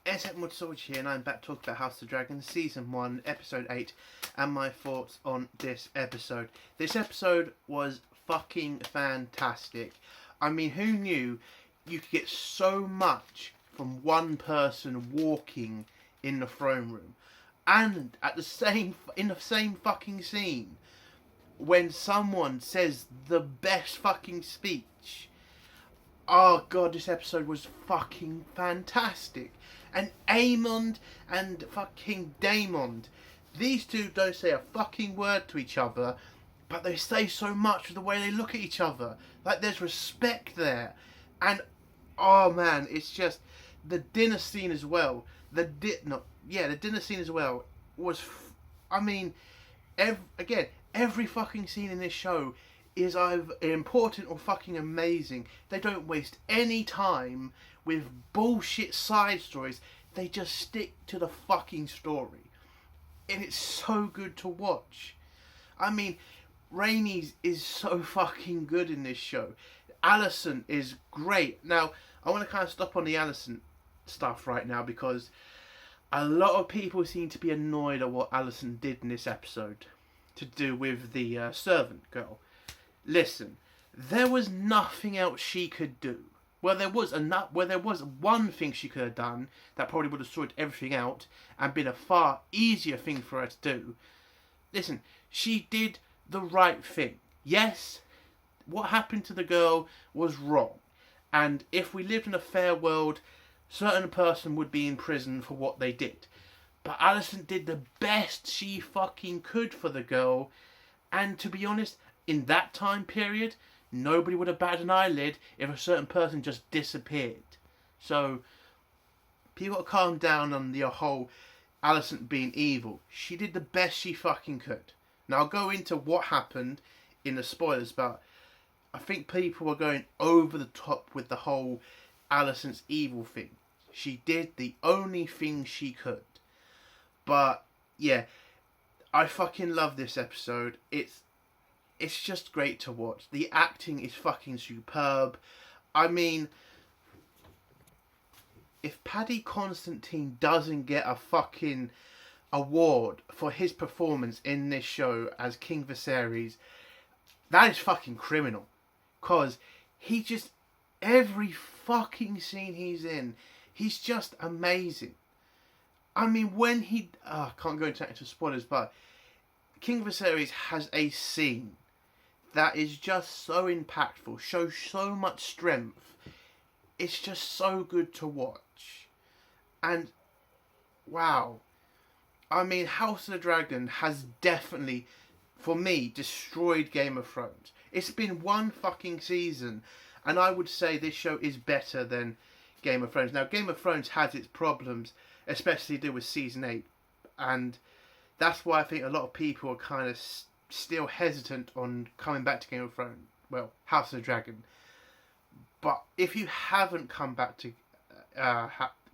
Multisoldier here, and I'm back to talk about House of the Dragon, Season 1, Episode 8, and my thoughts on this episode. This episode was fucking fantastic. I mean, who knew you could get so much from one person walking in the throne room? And in the same fucking scene, when someone says the best fucking speech. Oh god, this episode was fucking fantastic. And Aemond and fucking Daemon, these two don't say a fucking word to each other, but they say so much with the way they look at each other. Like, there's respect there. And oh man, it's just the dinner scene as well. The dinner scene as well was every fucking scene in this show is either important or fucking amazing. They don't waste any time with bullshit side stories. They just stick to the fucking story. And it's so good to watch. I mean, Rhaenys is so fucking good in this show. Alicent is great. Now, I want to kind of stop on the Alicent stuff right now because a lot of people seem to be annoyed at what Alicent did in this episode to do with the servant girl. Listen, there was nothing else she could do. Well, there was one thing she could have done that probably would have sorted everything out and been a far easier thing for her to do. Listen, she did the right thing. Yes, what happened to the girl was wrong. And if we lived in a fair world, certain person would be in prison for what they did. But Alicent did the best she fucking could for the girl. And to be honest, in that time period, nobody would have batted an eyelid if a certain person just disappeared. So, people calm down on the whole Alicent being evil. She did the best she fucking could. Now, I'll go into what happened in the spoilers, but I think people are going over the top with the whole Alicent's evil thing. She did the only thing she could. But, yeah, I fucking love this episode. It's just great to watch. The acting is fucking superb. I mean, if Paddy Constantine doesn't get a fucking award for his performance in this show as King Viserys, that is fucking criminal. Because every fucking scene he's in, he's just amazing. I mean, I can't go into spoilers, but King Viserys has a scene that is just so impactful, shows so much strength. It's just so good to watch. And, wow. I mean, House of the Dragon has definitely, for me, destroyed Game of Thrones. It's been one fucking season, and I would say this show is better than Game of Thrones. Now, Game of Thrones has its problems, especially to do with Season 8. And that's why I think a lot of people are kind of still hesitant on coming back to Game of Thrones. Well, House of the Dragon. But if you haven't come back to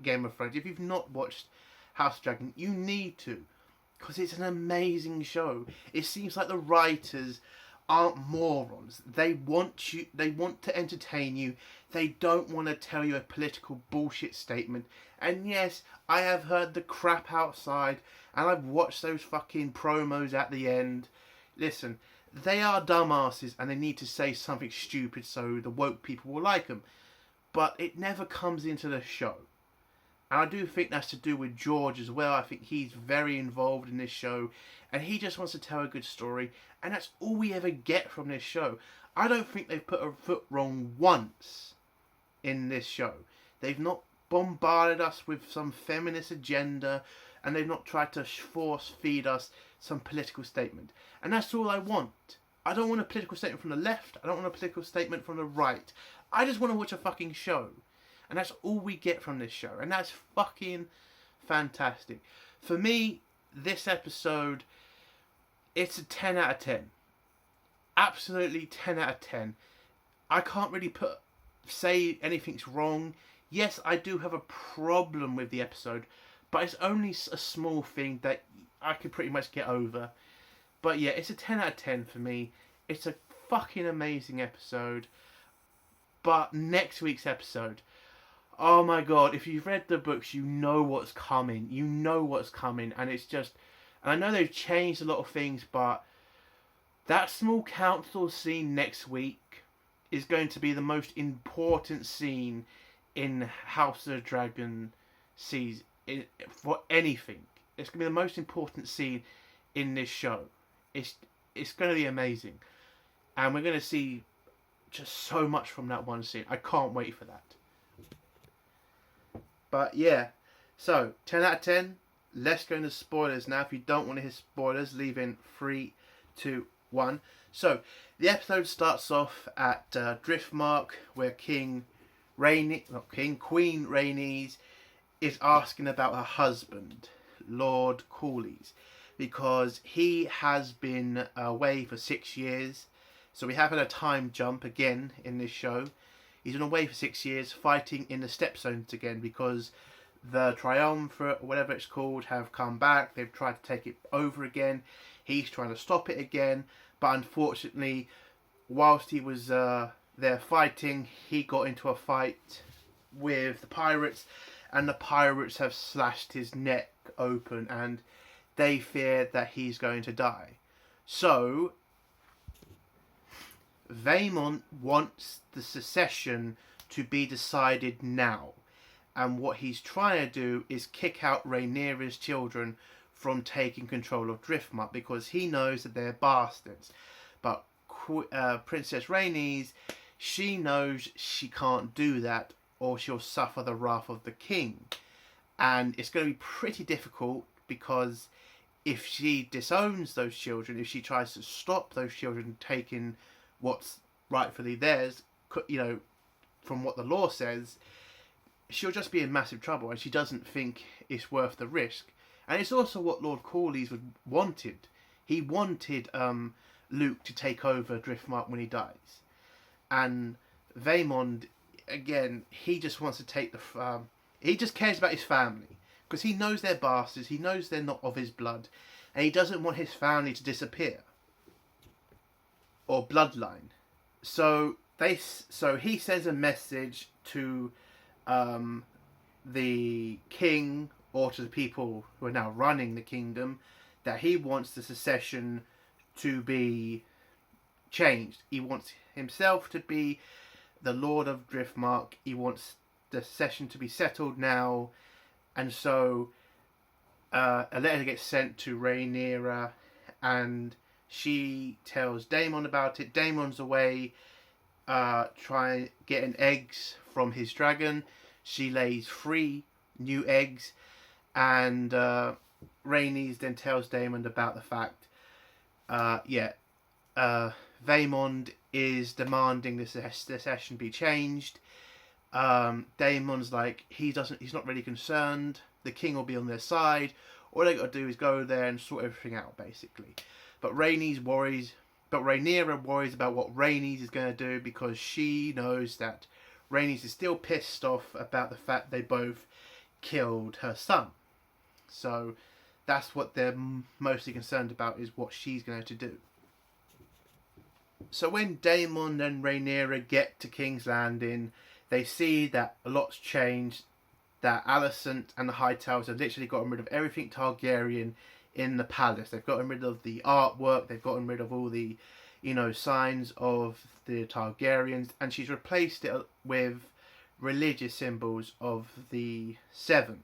Game of Thrones, if you've not watched House of the Dragon, you need to. Because it's an amazing show. It seems like the writers aren't morons. They want to entertain you. They don't want to tell you a political bullshit statement. And yes, I have heard the crap outside, and I've watched those fucking promos at the end. Listen, they are dumbasses and they need to say something stupid so the woke people will like them. But it never comes into the show. And I do think that's to do with George as well. I think he's very involved in this show. And he just wants to tell a good story. And that's all we ever get from this show. I don't think they've put a foot wrong once in this show. They've not bombarded us with some feminist agenda. And they've not tried to force feed us some political statement. And that's all I want. I don't want a political statement from the left. I don't want a political statement from the right. I just want to watch a fucking show. And that's all we get from this show. And that's fucking fantastic. For me, this episode, it's a 10 out of 10. Absolutely 10 out of 10. I can't really say anything's wrong. Yes, I do have a problem with the episode. But it's only a small thing that I could pretty much get over. But yeah, it's a 10 out of 10 for me. It's a fucking amazing episode. But next week's episode, Oh my god, if you've read the books, you know what's coming. You know what's coming. And it's just. And I know they've changed a lot of things, but that small council scene next week is going to be the most important scene in House of the Dragon season for anything. It's going to be the most important scene in this show. It's going to be amazing, and we're going to see just so much from that one scene. I can't wait for that. But yeah, so 10 out of 10. Let's go into spoilers now. If you don't want to hear spoilers, leave in 3, 2, 1. So the episode starts off at Driftmark, where Queen Rhaenys is asking about her husband, Lord Corlys, because he has been away for 6 years. So we have had a time jump again in this show. He's been away for 6 years, fighting in the Stepstones again, because the Triumvirate, or whatever it's called, have come back. They've tried to take it over again. He's trying to stop it again. But unfortunately, whilst he was there fighting, he got into a fight with the pirates. And the pirates have slashed his neck open. And they fear that he's going to die. So Vaemond wants the succession to be decided now. And what he's trying to do is kick out Rhaenyra's children from taking control of Driftmark, because he knows that they're bastards. But Princess Rhaenys, she knows she can't do that, or she'll suffer the wrath of the king. And it's going to be pretty difficult, because if she disowns those children, if she tries to stop those children taking what's rightfully theirs, you know, from what the law says, she'll just be in massive trouble, and she doesn't think it's worth the risk. And it's also what Lord Corlys wanted. He wanted Luke to take over Driftmark when he dies. And Vaemond, again, he just wants to take the... he just cares about his family, because he knows they're bastards, he knows they're not of his blood, and he doesn't want his family to disappear. Or bloodline. So he sends a message to the king, or to the people who are now running the kingdom, that he wants the succession to be changed. He wants himself to be the Lord of Driftmark. He wants the succession to be settled now. And so a letter gets sent to Rhaenyra, and she tells Daemon about it. Daemon's away trying getting eggs from his dragon. She lays 3 new eggs, and Rhaenys then tells Daemon about the fact Vaemond is demanding the succession be changed. Daemon's like, he's not really concerned. The king will be on their side. All they got to do is go there and sort everything out, basically. But Rhaenyra worries about what Rhaenys is going to do, because she knows that Rhaenys is still pissed off about the fact they both killed her son. So that's what they're mostly concerned about, is what she's going to do. So when Daemon and Rhaenyra get to King's Landing, they see that a lot's changed, that Alicent and the Hightowers have literally gotten rid of everything Targaryen in the palace. They've gotten rid of the artwork, they've gotten rid of all the, signs of the Targaryens, and she's replaced it with religious symbols of the Seven.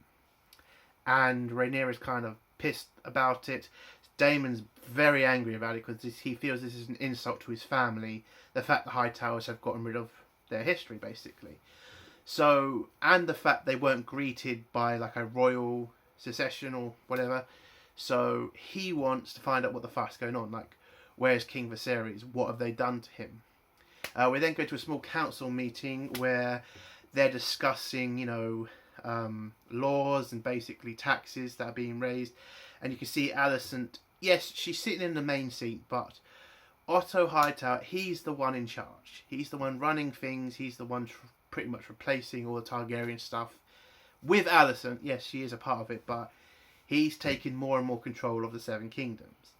And Rhaenyra's kind of pissed about it. Daemon's very angry about it, because he feels this is an insult to his family, the fact the Hightowers have gotten rid of their history, basically. So, and the fact they weren't greeted by like a royal succession or whatever. So he wants to find out what the fuck's going on. Like, where's King Viserys? What have they done to him? We then go to a small council meeting where they're discussing, laws and basically taxes that are being raised. And you can see Alicent, yes, she's sitting in the main seat, but Otto Hightower, he's the one in charge. He's the one running things. He's the one pretty much replacing all the Targaryen stuff. With Alicent, yes, she is a part of it, but he's taking more and more control of the Seven Kingdoms.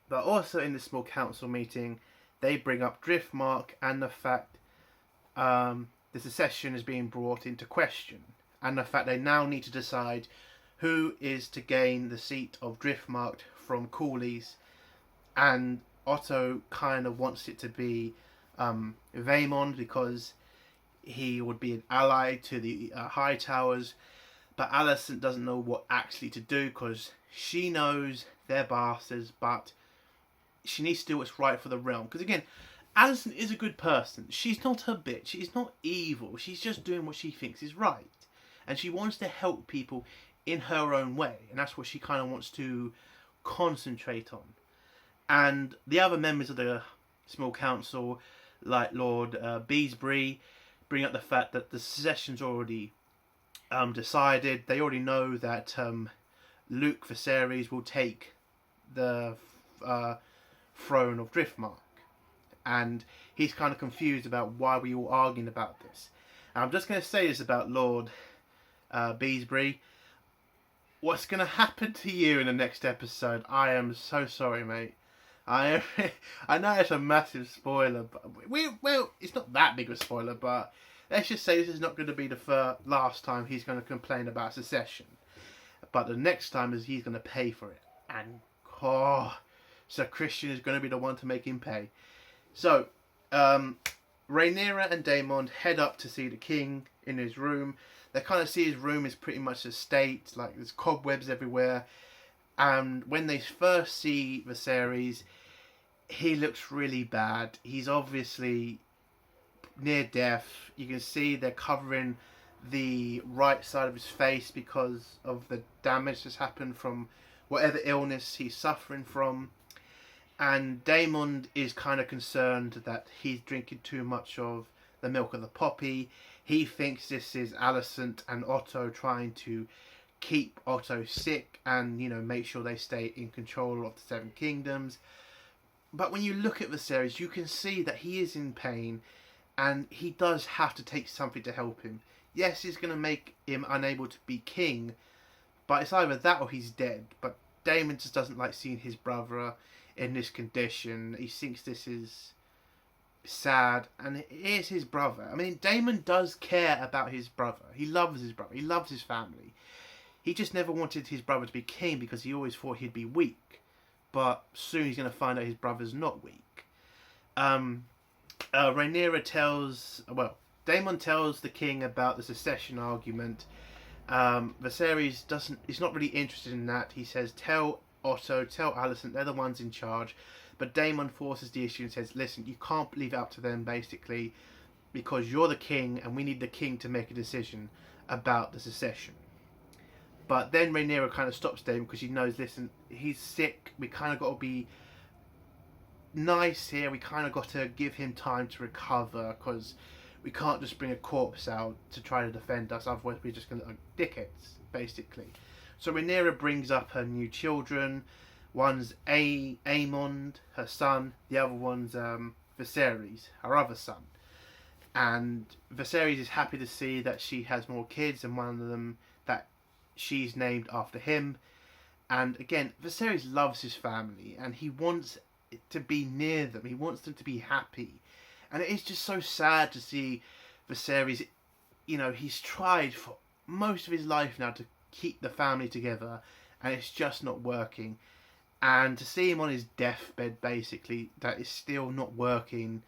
But also in this small council meeting, they bring up Driftmark and the fact the succession is being brought into question, and the fact they now need to decide who is to gain the seat of Driftmark from Corlys, and Otto kind of wants it to be Vaemond because he would be an ally to the Hightowers, but Alicent doesn't know what actually to do because she knows they're bastards, but she needs to do what's right for the realm. Because again, Alicent is a good person. She's not a bitch. She's not evil. She's just doing what she thinks is right. And she wants to help people in her own way. And that's what she kind of wants to concentrate on. And the other members of the small council, like Lord Beesbury, bring up the fact that the succession's already decided. They already know that Luke Viserys will take the throne of Driftmark. And he's kind of confused about why we all arguing about this. And I'm just going to say this about Lord Beesbury. What's going to happen to you in the next episode? I am so sorry, mate. I know it's a massive spoiler, but well, it's not that big a spoiler, but let's just say this is not going to be the last time he's going to complain about secession. But the next time is he's going to pay for it. And, Sir Christian is going to be the one to make him pay. So, Rhaenyra and Daemon head up to see the king in his room. They kind of see his room is pretty much a state, like there's cobwebs everywhere. And when they first see Viserys, he looks really bad. He's obviously near death. You can see they're covering the right side of his face because of the damage that's happened from whatever illness he's suffering from. And Daemon is kind of concerned that he's drinking too much of the milk of the poppy. He thinks this is Alicent and Otto trying to keep Otto sick and, you know, make sure they stay in control of the Seven Kingdoms. But when you look at Viserys, you can see that he is in pain and he does have to take something to help him. Yes, it's going to make him unable to be king, but it's either that or he's dead. But Daemon just doesn't like seeing his brother in this condition. He thinks this is sad, and it is his brother. I mean, Daemon does care about his brother. He loves his brother. He loves his family. He just never wanted his brother to be king because he always thought he'd be weak. But soon he's going to find out his brother's not weak. Rhaenyra tells... Well, Daemon tells the king about the secession argument. Viserys he's not really interested in that. He says, tell Otto, tell Alicent, they're the ones in charge. But Daemon forces the issue and says, listen, you can't leave it up to them, basically, because you're the king and we need the king to make a decision about the secession. But then Rhaenyra kind of stops Daemon because she knows, listen, he's sick. We kind of got to be nice here. We kind of got to give him time to recover because we can't just bring a corpse out to try to defend us. Otherwise, we're just going to look like dickheads, basically. So Rhaenyra brings up her new children. One's Aemond, her son. The other one's Viserys, her other son. And Viserys is happy to see that she has more kids, and one of them that she's named after him. And again, Viserys loves his family and he wants it to be near them. He wants them to be happy. And it is just so sad to see Viserys, you know, he's tried for most of his life now to keep the family together and it's just not working. And to see him on his deathbed, basically, that is still not working,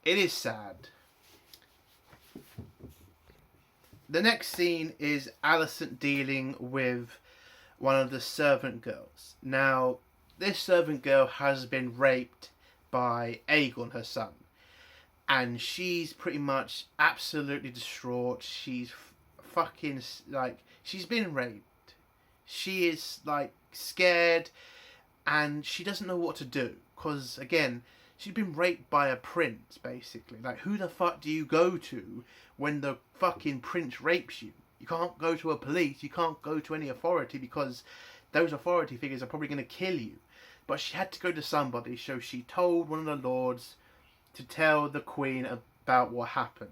it is sad. The next scene is Alicent dealing with one of the servant girls. Now, this servant girl has been raped by Aegon, her son. And she's pretty much absolutely distraught. She's fucking, like, she's been raped. She is, like, scared. And she doesn't know what to do. Because, again, she's been raped by a prince, basically. Like, who the fuck do you go to when the fucking prince rapes you? You can't go to a police. You can't go to any authority because those authority figures are probably going to kill you. But she had to go to somebody, so she told one of the lords to tell the queen about what happened.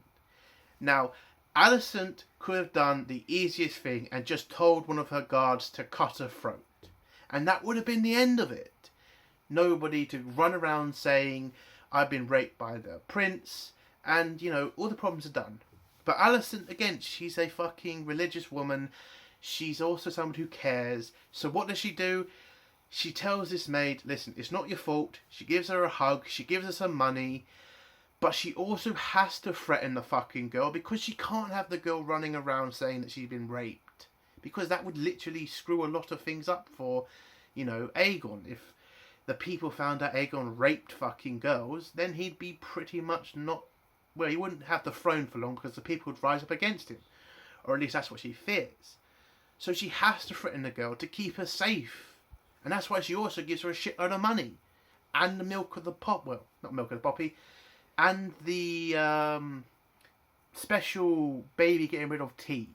Now, Alicent could have done the easiest thing and just told one of her guards to cut her throat. And that would have been the end of it. Nobody to run around saying, I've been raped by the prince, and you know, all the problems are done. But Alicent, again, she's a fucking religious woman. She's also someone who cares. So what does she do? She tells this maid, listen, it's not your fault. She gives her a hug. She gives her some money. But she also has to threaten the fucking girl, because she can't have the girl running around saying that she's been raped. Because that would literally screw a lot of things up for, you know, Aegon. If the people found out Aegon raped fucking girls, then he'd be pretty much not... Well, he wouldn't have the throne for long, because the people would rise up against him. Or at least that's what she fears. So she has to threaten the girl to keep her safe. And that's why she also gives her a shitload of money. And the milk of the pop... Well, not milk of the poppy. And the special baby getting rid of tea.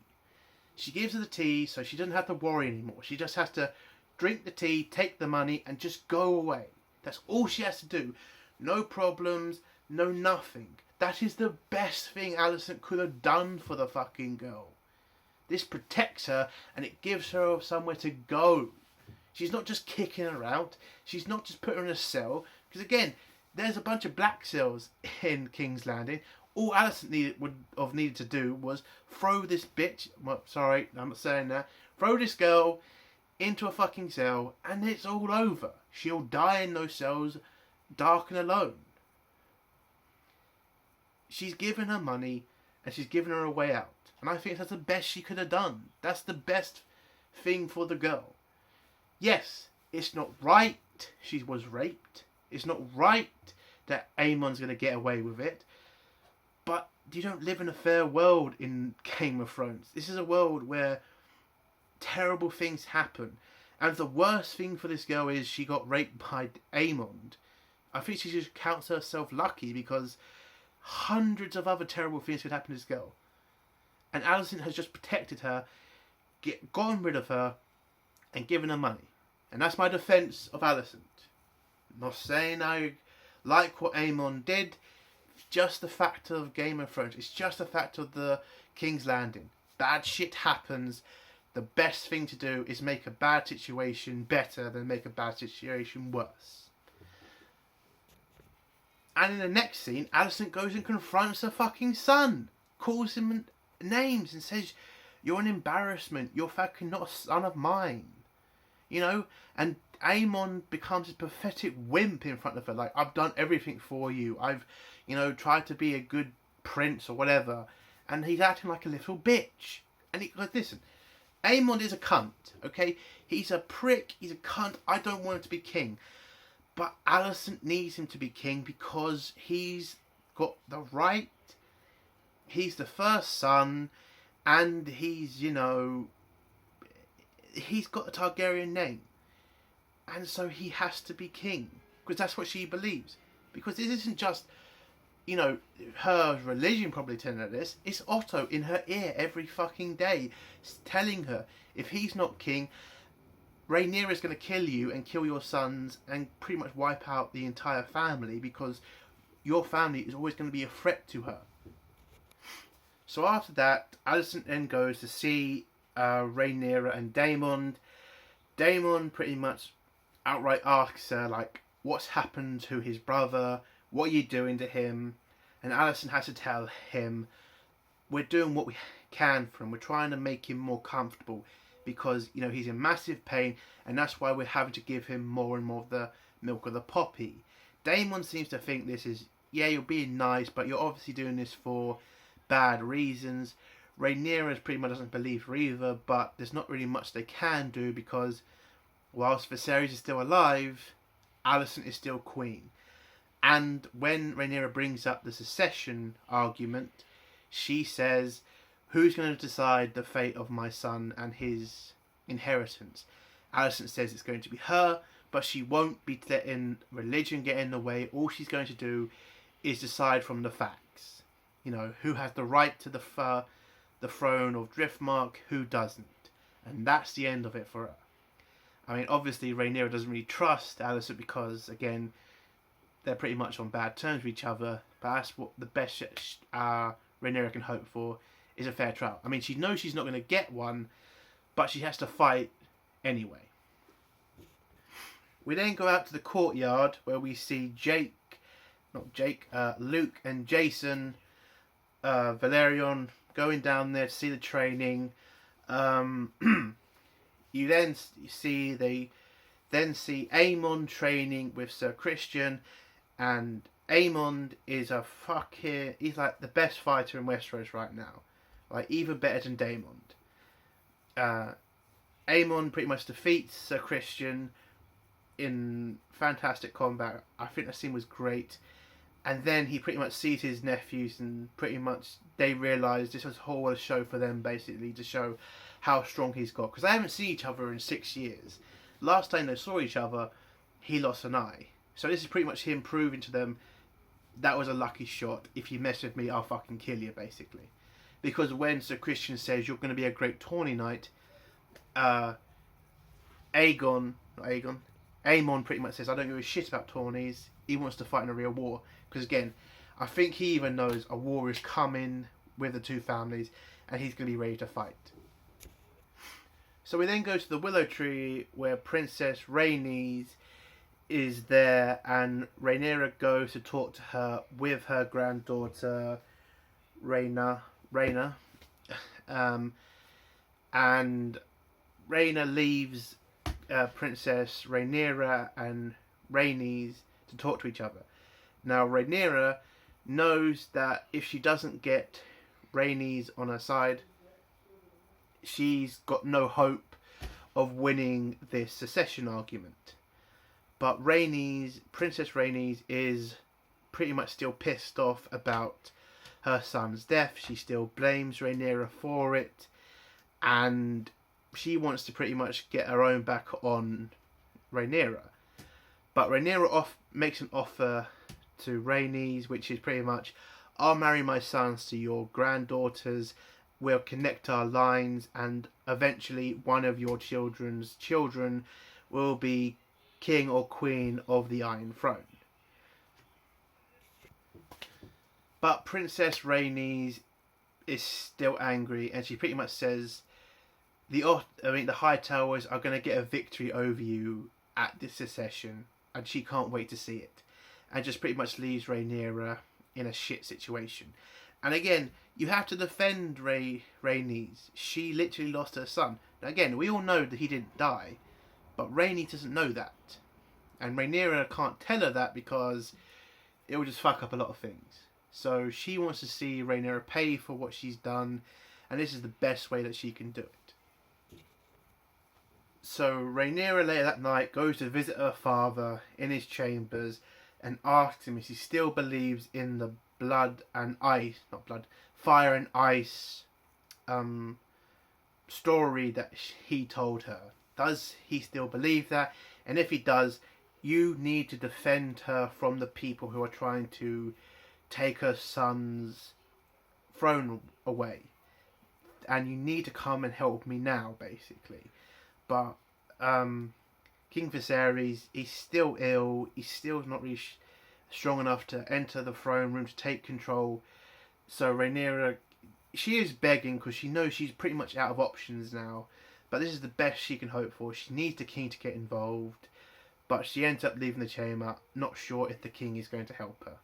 She gives her the tea so she doesn't have to worry anymore. She just has to drink the tea, take the money, and just go away. That's all she has to do. No problems, no nothing. That is the best thing Alicent could have done for the fucking girl. This protects her, and it gives her somewhere to go. She's not just kicking her out. She's not just putting her in a cell. Because again, there's a bunch of black cells in King's Landing. All Alicent would have needed to do was throw this bitch... Well, sorry, I'm not saying that. Throw this girl into a fucking cell, and it's all over. She'll die in those cells, dark and alone. She's given her money, and she's given her a way out. And I think that's the best she could have done. That's the best thing for the girl. Yes, it's not right she was raped. It's not right that Aemon's going to get away with it. But you don't live in a fair world in Game of Thrones. This is a world where terrible things happen. And the worst thing for this girl is she got raped by Aemon. I think she just counts herself lucky, because hundreds of other terrible things could happen to this girl. And Alicent has just protected her, gotten rid of her, and given her money. And that's my defence of Alicent. Not saying I like what Aemon did. It's just the fact of Game of Thrones. It's just the fact of the King's Landing. Bad shit happens. The best thing to do is make a bad situation better than make a bad situation worse. And in the next scene, Alicent goes and confronts her fucking son. Calls him names and says, you're an embarrassment. You're fucking not a son of mine. You know? And Aemon becomes a pathetic wimp in front of her. Like, I've done everything for you. I've, you know, tried to be a good prince or whatever. And he's acting like a little bitch. And he goes, listen, Aemon is a cunt, okay? He's a prick. He's a cunt. I don't want him to be king. But Alicent needs him to be king because he's got the right. He's the first son. And he's, you know, he's got a Targaryen name. And so he has to be king. Because that's what she believes. Because this isn't just, you know, her religion probably telling her this. It's Otto in her ear every fucking day. Telling her, if he's not king, Rhaenyra is going to kill you and kill your sons. And pretty much wipe out the entire family. Because your family is always going to be a threat to her. So after that, Alicent then goes to see Rhaenyra and Daemon. Daemon pretty much outright asks her, like, what's happened to his brother? What are you doing to him? And Alicent has to tell him, we're doing what we can for him. We're trying to make him more comfortable because, you know, he's in massive pain, and that's why we're having to give him more and more of the milk of the poppy. Daemon seems to think this is, yeah, you're being nice, but you're obviously doing this for bad reasons. Rhaenyra pretty much doesn't believe her either, but there's not really much they can do because whilst Viserys is still alive, Alicent is still queen. And when Rhaenyra brings up the succession argument, she says, who's going to decide the fate of my son and his inheritance? Alicent says it's going to be her, but she won't be letting religion get in the way. All she's going to do is decide from the facts. You know, who has the right to the throne of Driftmark, who doesn't. And that's the end of it for her. I mean, obviously, Rhaenyra doesn't really trust Alicent because, again, they're pretty much on bad terms with each other. But that's what the best Rhaenyra can hope for, is a fair trial. I mean, she knows she's not going to get one, but she has to fight anyway. We then go out to the courtyard where we see Jake Luke and Jason, Valerion going down there to see the training. You then see Aemon training with Sir Christian, and Aemon is he's like the best fighter in Westeros right now, like even better than Daemon. Aemon pretty much defeats Sir Christian in fantastic combat. I think the scene was great. And then he pretty much sees his nephews, and pretty much they realise this was a whole show for them, basically, to show how strong he's got. Because they haven't seen each other in 6 years. Last time they saw each other, he lost an eye. So this is pretty much him proving to them, that was a lucky shot. If you mess with me, I'll fucking kill you, basically. Because when Sir Christian says, you're going to be a great tourney knight, Aemon pretty much says, I don't give a shit about tourneys. He wants to fight in a real war. Because again, I think he even knows a war is coming with the two families, and he's going to be ready to fight. So we then go to the Willow Tree, where Princess Rhaenys is there, and Rhaenyra goes to talk to her with her granddaughter Rhaena. And Rhaena leaves Princess Rhaenyra and Rhaenys to talk to each other. Now Rhaenyra knows that if she doesn't get Rhaenys on her side, she's got no hope of winning this succession argument. But Princess Rhaenys is pretty much still pissed off about her son's death. She still blames Rhaenyra for it, and she wants to pretty much get her own back on Rhaenyra. But Rhaenyra makes an offer to Rhaenys, which is pretty much, I'll marry my sons to your granddaughters, we'll connect our lines, and eventually one of your children's children will be king or queen of the Iron Throne. But Princess Rhaenys is still angry, and she pretty much says, the Hightowers are going to get a victory over you at this succession, and she can't wait to see it. And just pretty much leaves Rhaenyra in a shit situation. And again, you have to defend Rhaenys. She literally lost her son. Now again, we all know that he didn't die, but Rhaenys doesn't know that. And Rhaenyra can't tell her that because it will just fuck up a lot of things. So she wants to see Rhaenyra pay for what she's done, and this is the best way that she can do it. So Rhaenyra later that night goes to visit her father in his chambers and asks him if he still believes in the fire and ice story that he told her. Does he still believe that? And if he does, you need to defend her from the people who are trying to take her son's throne away. And you need to come and help me now, basically. But King Viserys, he's still ill. He's still not really strong enough to enter the throne room to take control. So Rhaenyra, she is begging because she knows she's pretty much out of options now. But this is the best she can hope for. She needs the king to get involved. But she ends up leaving the chamber, not sure if the king is going to help her.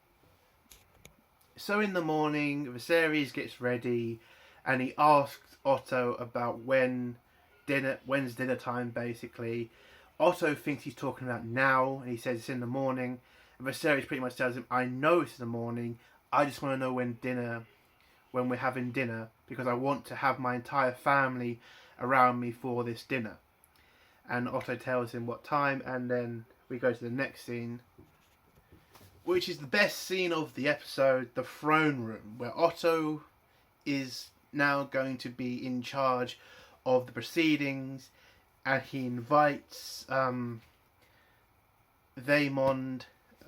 So in the morning, Viserys gets ready, and he asks Otto about when's dinner time, basically. Otto thinks he's talking about now, and he says it's in the morning. And Viserys pretty much tells him, I know it's in the morning, I just want to know when we're having dinner, because I want to have my entire family around me for this dinner. And Otto tells him what time, and then we go to the next scene, which is the best scene of the episode, the throne room, where Otto is now going to be in charge of the proceedings, and he invites Vaemond,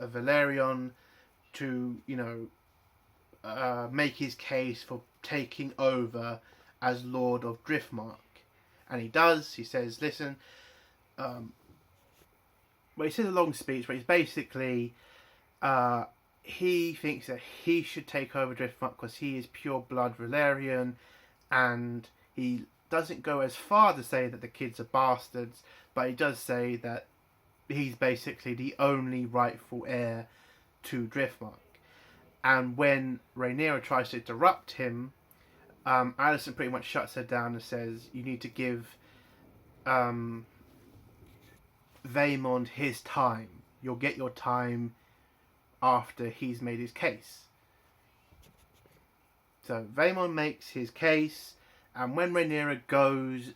Valerion, to make his case for taking over as Lord of Driftmark. And he does. He says, listen, he says a long speech, but he's basically he thinks that he should take over Driftmark because he is pure blood Valyrian, and he doesn't go as far to say that the kids are bastards, but he does say that he's basically the only rightful heir to Driftmark. And when Rhaenyra tries to interrupt him, Alicent pretty much shuts her down and says, you need to give Vaemond his time. You'll get your time after he's made his case. So Vaemond makes his case, and when Rhaenyra goes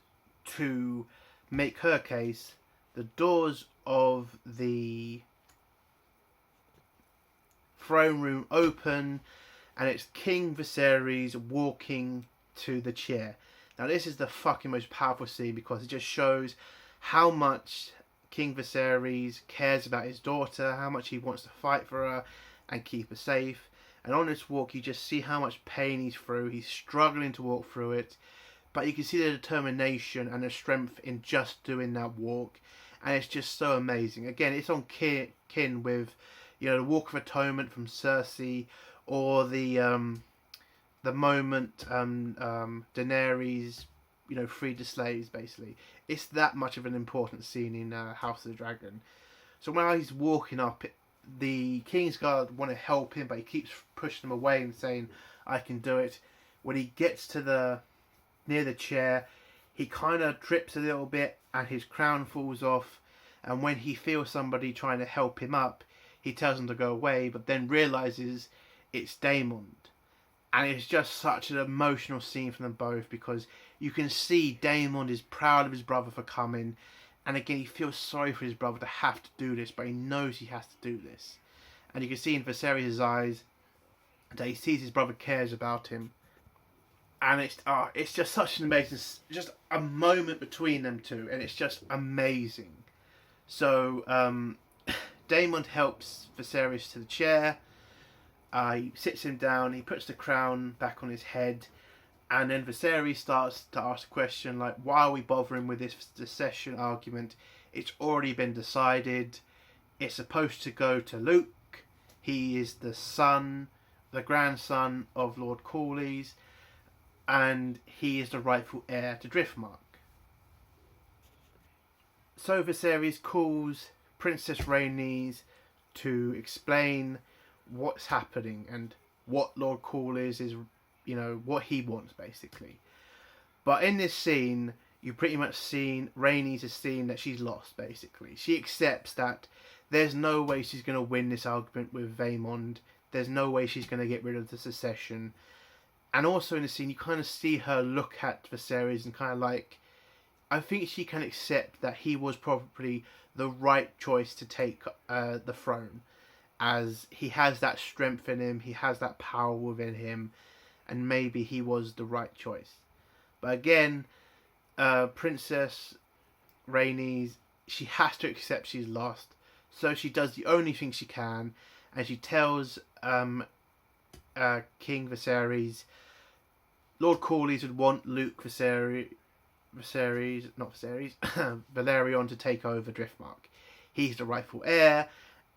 to make her case, the doors of the throne room open, and it's King Viserys walking to the chair. Now this is the fucking most powerful scene because it just shows how much King Viserys cares about his daughter, how much he wants to fight for her and keep her safe. And on this walk you just see how much pain he's through. He's struggling to walk through it, but you can see the determination and the strength in just doing that walk, and it's just so amazing. Again, it's on kin with, you know, the Walk of Atonement from Cersei, or the moment Daenerys, you know, freed the slaves. Basically, it's that much of an important scene in House of the Dragon. So when he's walking up, the Kingsguard want to help him, but he keeps pushing them away and saying, "I can do it." When he gets to near the chair, he kind of trips a little bit, and his crown falls off. And when he feels somebody trying to help him up, he tells them to go away, but then realizes it's Daemon. And it's just such an emotional scene for them both, because you can see Daemon is proud of his brother for coming, and again he feels sorry for his brother to have to do this, but he knows he has to do this. And you can see in Viserys' eyes that he sees his brother cares about him, and it's just such an amazing, just a moment between them two, and it's just amazing. So Daemon helps Viserys to the chair. He sits him down, he puts the crown back on his head, and then Viserys starts to ask a question like, why are we bothering with this secession argument? It's already been decided. It's supposed to go to Luke. He is the grandson of Lord Corlys, and he is the rightful heir to Driftmark. So Viserys calls Princess Rhaenys to explain what's happening and what Lord Corlys is, you know, what he wants basically. But in this scene, you pretty much seen Rhaenys has seen that she's lost basically. She accepts that there's no way she's going to win this argument with Vaemond. There's no way she's going to get rid of the succession. And also in the scene, you kind of see her look at Viserys and kind of like, I think she can accept that he was probably the right choice to take the throne, as he has that strength in him, he has that power within him, and maybe he was the right choice. But again, Princess Rhaenys, she has to accept she's lost, so she does the only thing she can, and she tells King Viserys, Lord Corlys would want Luke Valerion to take over Driftmark. He's the rightful heir,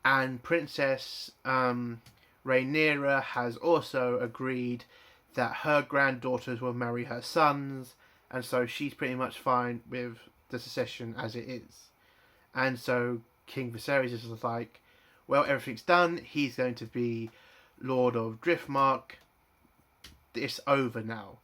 and Princess Rhaenyra has also agreed that her granddaughters will marry her sons, and so she's pretty much fine with the succession as it is. And so King Viserys is like, well, everything's done, he's going to be Lord of Driftmark, it's over now.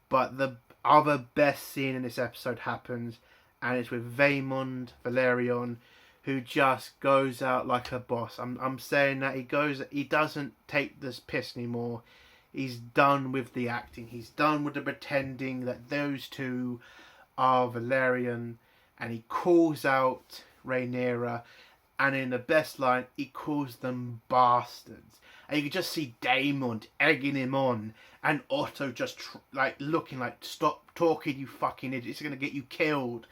But the other best scene in this episode happens, and it's with Vaemond Valerion, who just goes out like a boss. I'm saying that he doesn't take this piss anymore. He's done with the acting. He's done with the pretending that those two are Valerian, and he calls out Rhaenyra, and in the best line, he calls them bastards. And you can just see Daemon egging him on, and Otto just looking like, stop talking, you fucking idiot, it's going to get you killed.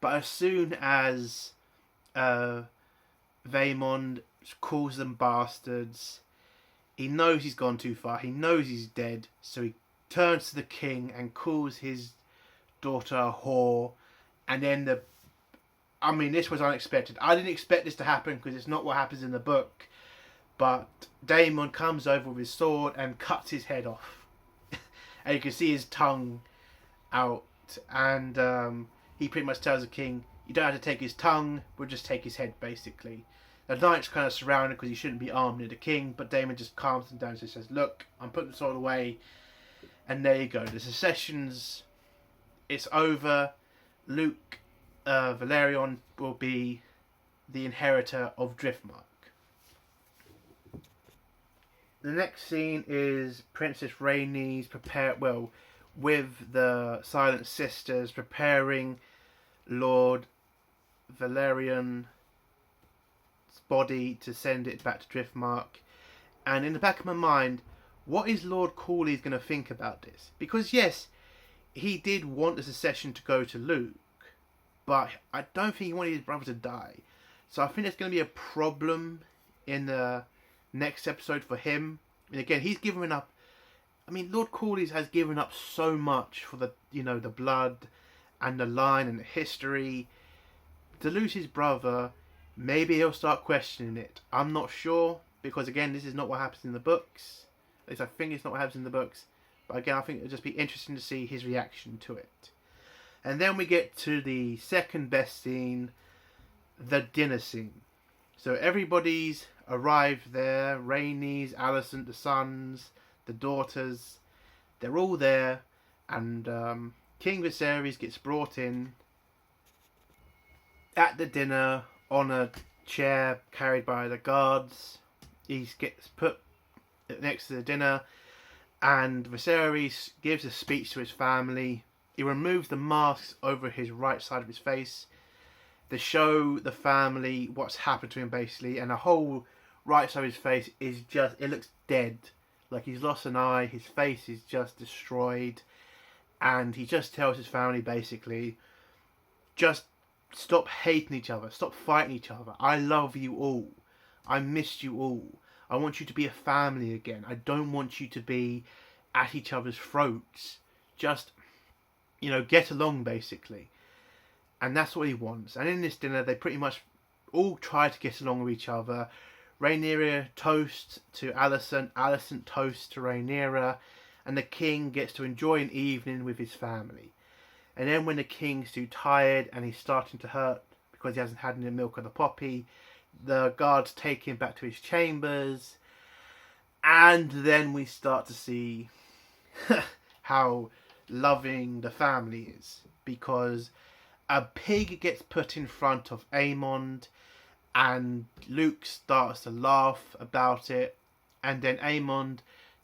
But as soon as Vaemond calls them bastards, he knows he's gone too far, he knows he's dead, so he turns to the king and calls his daughter a whore. And then this was unexpected. I didn't expect this to happen because it's not what happens in the book. But Daemon comes over with his sword and cuts his head off. And you can see his tongue out. And he pretty much tells the king, you don't have to take his tongue, we'll just take his head, basically. The knight's kind of surrounded because he shouldn't be armed near the king, but Daemon just calms them down and says, look, I'm putting the sword away. And there you go. The succession's, it's over. Luke Valerion will be the inheritor of Driftmark. The next scene is Princess Rhaenys with the Silent Sisters preparing Lord Valerion's body to send it back to Driftmark. And in the back of my mind, what is Lord Corlys going to think about this? Because yes, he did want the succession to go to Luke, but I don't think he wanted his brother to die. So I think there's going to be a problem in the next episode for him. And again, he's given up. I mean, Lord Corlys has given up so much for the blood and the line and the history. To lose his brother, maybe he'll start questioning it. I'm not sure, because again, this is not what happens in the books. At least I think it's not what happens in the books. But again, I think it'll just be interesting to see his reaction to it. And then we get to the second best scene, the dinner scene. So everybody's arrived there. Rhaenys, Alicent, the sons, the daughters. They're all there. And King Viserys gets brought in at the dinner on a chair carried by the guards. He gets put next to the dinner. And Viserys gives a speech to his family. He removes the masks over his right side of his face to show the family what's happened to him, basically. And the whole right side of his face is just, it looks dead. Like he's lost an eye, his face is just destroyed. And he just tells his family, basically, just stop hating each other, stop fighting each other. I love you all. I missed you all. I want you to be a family again. I don't want you to be at each other's throats. Just, get along, basically. And that's what he wants. And in this dinner, they pretty much all try to get along with each other. Rhaenyra toasts to Alicent. Alicent toasts to Rhaenyra. And the king gets to enjoy an evening with his family. And then when the king's too tired and he's starting to hurt because he hasn't had any milk of the poppy, the guards take him back to his chambers. And then we start to see how loving the family is. Because a pig gets put in front of Aemond. And Luke starts to laugh about it. And then Aemond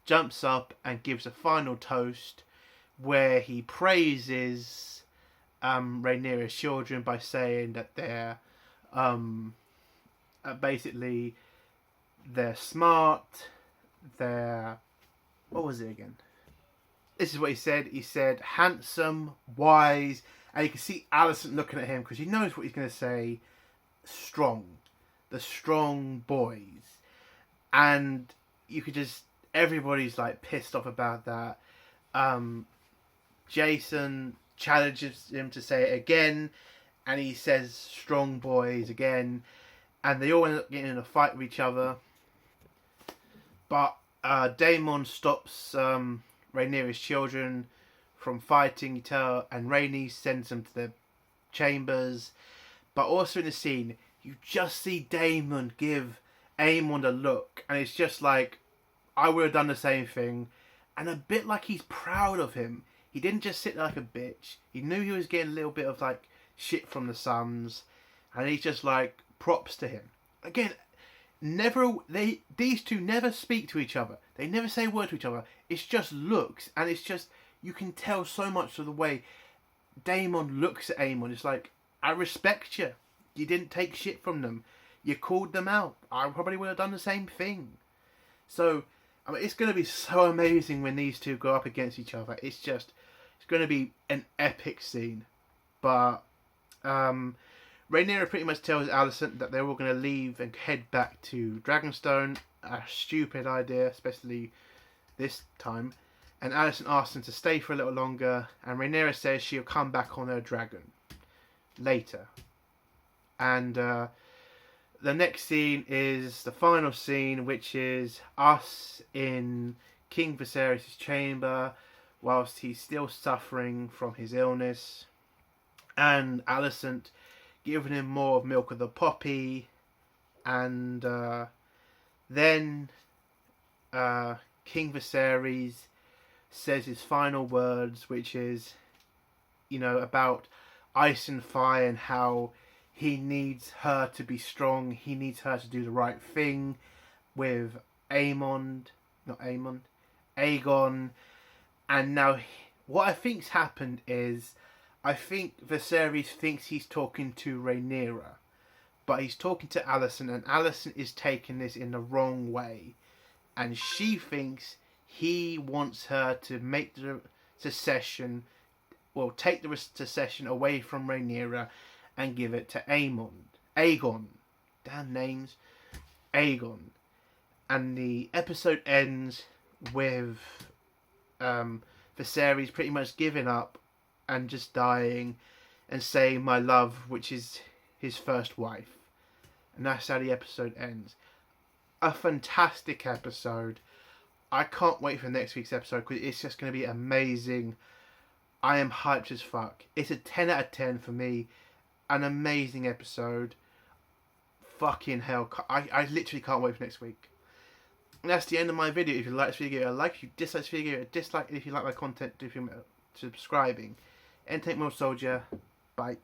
jumps up and gives a final toast where he praises Rhaenyra's children by saying that they're basically they're smart, they're, what was it again? This is what he said. He said handsome, wise, and you can see Alicent looking at him because he knows what he's going to say. Strong, the strong boys, and you could just, everybody's like pissed off about that. Jason challenges him to say it again, and he says strong boys again, and they all end up getting in a fight with each other. But Daemon stops Rhaenyra's children from fighting each other, and Rhaenys sends them to their chambers. But also in the scene, you just see Daemon give Aemond a look, and it's just like, I would have done the same thing. And a bit like he's proud of him. He didn't just sit there like a bitch. He knew he was getting a little bit of like shit from the sons, and he's just like, props to him. Again, these two never speak to each other. They never say a word to each other. It's just looks, and it's just, you can tell so much of the way Daemon looks at Aemon. It's like, I respect you. You didn't take shit from them. You called them out. I probably would have done the same thing. So, I mean, it's going to be so amazing when these two go up against each other. It's going to be an epic scene. But Rhaenyra pretty much tells Alicent that they're all going to leave and head back to Dragonstone. A stupid idea, especially this time. And Alicent asks them to stay for a little longer. And Rhaenyra says she'll come back on her dragon later. And the next scene is the final scene, which is us in King Viserys' chamber whilst he's still suffering from his illness, and Alicent giving him more of milk of the poppy, and then King Viserys says his final words, which is, about ice and fire and how he needs her to be strong. He needs her to do the right thing with Aegon. And now what I think's happened is, I think Viserys thinks he's talking to Rhaenyra, but he's talking to Alicent, and Alicent is taking this in the wrong way. And she thinks he wants her to make the succession, take the succession away from Rhaenyra and give it to Aegon. Damn names. Aegon. And the episode ends with Viserys pretty much giving up and just dying and saying "my love," which is his first wife. And that's how the episode ends. A fantastic episode. I can't wait for next week's episode because it's just going to be amazing. I am hyped as fuck. It's a 10 out of 10 for me. An amazing episode. Fucking hell. I literally can't wait for next week. And that's the end of my video. If you like this video, give it a like. If you dislike this video, give it a dislike. And if you like my content, do feel subscribing. Entertainment Soldier. Bye.